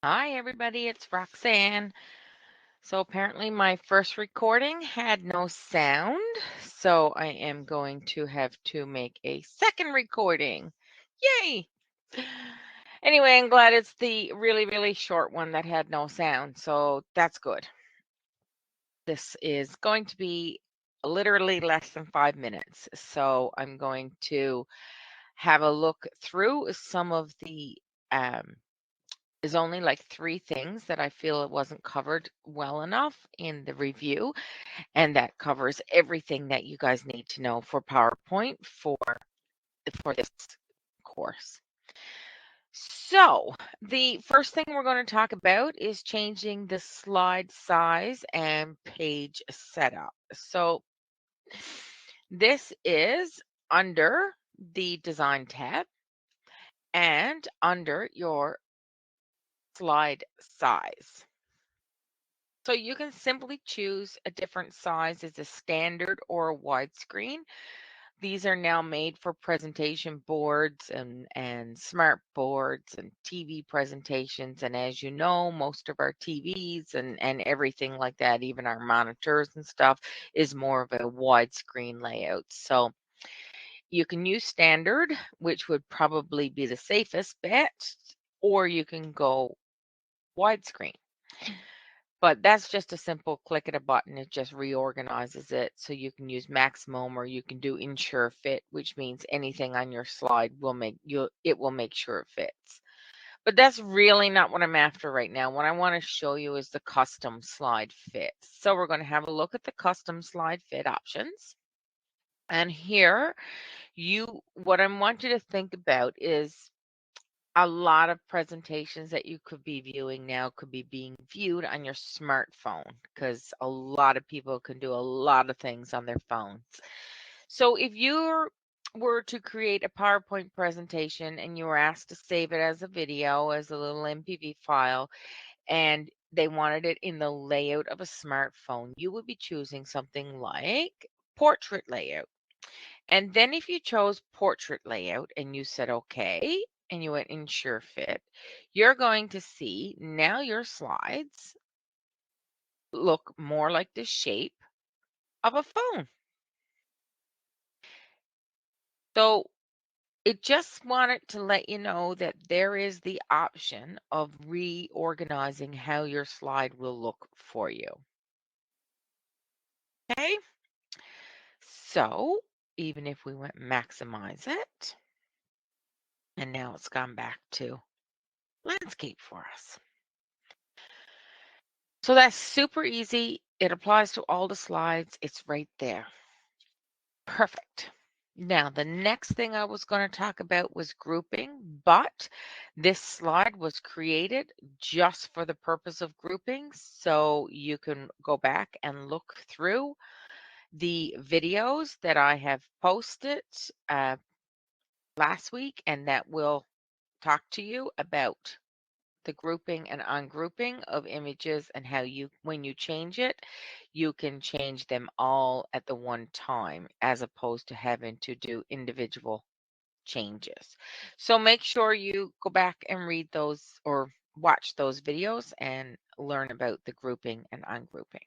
Hi, everybody. It's Roxanne. So, apparently, my first recording had no sound. So, I am going to have to make a second recording. Yay! Anyway, I'm glad it's the really, really short one that had no sound. So, that's good. This is going to be literally less than 5 minutes. So, I'm going to have a look through some of the is only like 3 things that I feel it wasn't covered well enough in the review, and that covers everything that you guys need to know for PowerPoint for this course. So, the first thing we're going to talk about is changing the slide size and page setup. So, this is under the Design tab and under your slide size. So you can simply choose a different size as a standard or a widescreen. These are now made for presentation boards and smart boards and TV presentations. And as you know, most of our TVs and everything like that, even our monitors and stuff, is more of a widescreen layout. So you can use standard, which would probably be the safest bet, or you can go widescreen. But that's just a simple click of a button. It just reorganizes it so you can use maximum or you can do ensure fit, which means anything on your slide will make sure it fits. But that's really not what I'm after right now. What I want to show you is the custom slide fit. So we're going to have a look at the custom slide fit options. And here what I want you to think about is a lot of presentations that you could be viewing now could be being viewed on your smartphone because a lot of people can do a lot of things on their phones. So if you were to create a PowerPoint presentation and you were asked to save it as a video, as a little MPV file, and they wanted it in the layout of a smartphone, you would be choosing something like portrait layout. And then if you chose portrait layout and you said okay, and you went ensure fit, you're going to see now your slides look more like the shape of a phone. So it just wanted to let you know that there is the option of reorganizing how your slide will look for you. Okay, so even if we went maximize it, and now it's gone back to landscape for us. So that's super easy. It applies to all the slides. It's right there. Perfect. Now, the next thing I was going to talk about was grouping, but this slide was created just for the purpose of grouping. So you can go back and look through the videos that I have posted last week, and that will talk to you about the grouping and ungrouping of images and how when you change it, you can change them all at the one time as opposed to having to do individual changes. So make sure you go back and read those or watch those videos and learn about the grouping and ungrouping.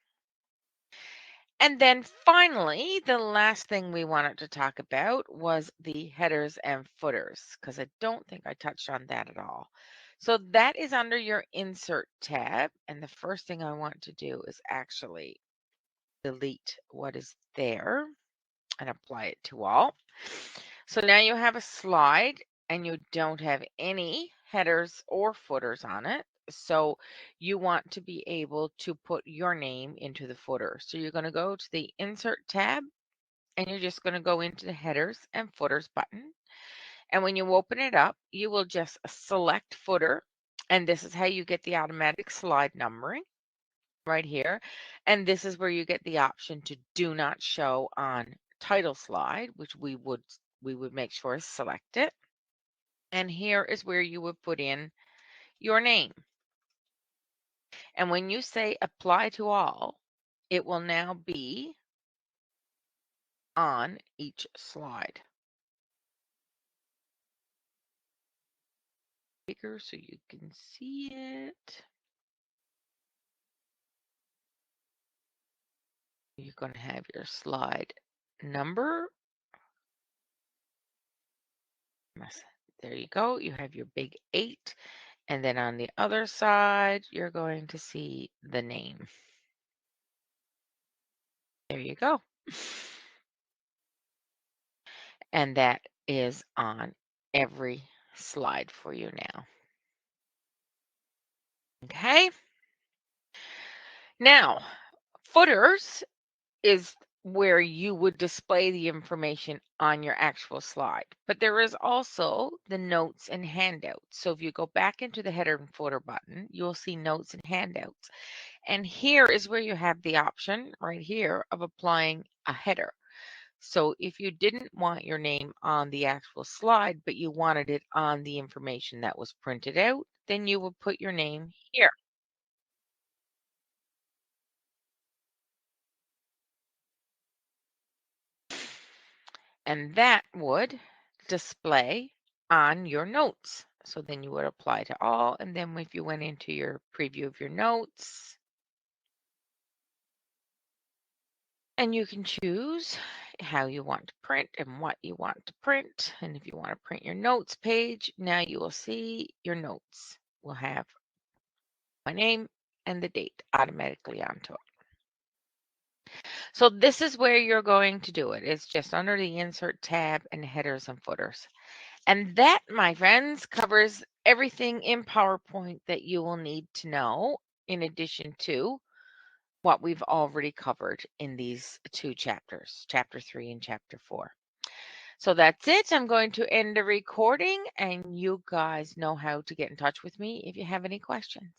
And then finally, the last thing we wanted to talk about was the headers and footers, because I don't think I touched on that at all. So that is under your Insert tab. And the first thing I want to do is actually delete what is there and apply it to all. So now you have a slide and you don't have any headers or footers on it. So you want to be able to put your name into the footer. So you're going to go to the Insert tab and you're just going to go into the Headers and Footers button. And when you open it up, you will just select Footer. And this is how you get the automatic slide numbering right here. And this is where you get the option to do not show on title slide, which we would make sure is selected. And here is where you would put in your name. And when you say apply to all, it will now be on each slide. bigger so you can see it. You're going to have your slide number. There you go. You have your big 8. And then on the other side, you're going to see the name. There you go. And that is on every slide for you now. Okay. Now, footers is where you would display the information on your actual slide. But there is also the notes and handouts. So if you go back into the header and footer button, you'll see notes and handouts. And here is where you have the option right here of applying a header. So if you didn't want your name on the actual slide, but you wanted it on the information that was printed out, then you would put your name here. And that would display on your notes. So then you would apply to all. And then if you went into your preview of your notes, and you can choose how you want to print and what you want to print. And if you want to print your notes page, now you will see your notes will have my name and the date automatically onto it. So this is where you're going to do it. It's just under the Insert tab and headers and footers. And that, my friends, covers everything in PowerPoint that you will need to know in addition to what we've already covered in these 2 chapters, Chapter 3 and Chapter 4. So that's it. I'm going to end the recording, and you guys know how to get in touch with me if you have any questions.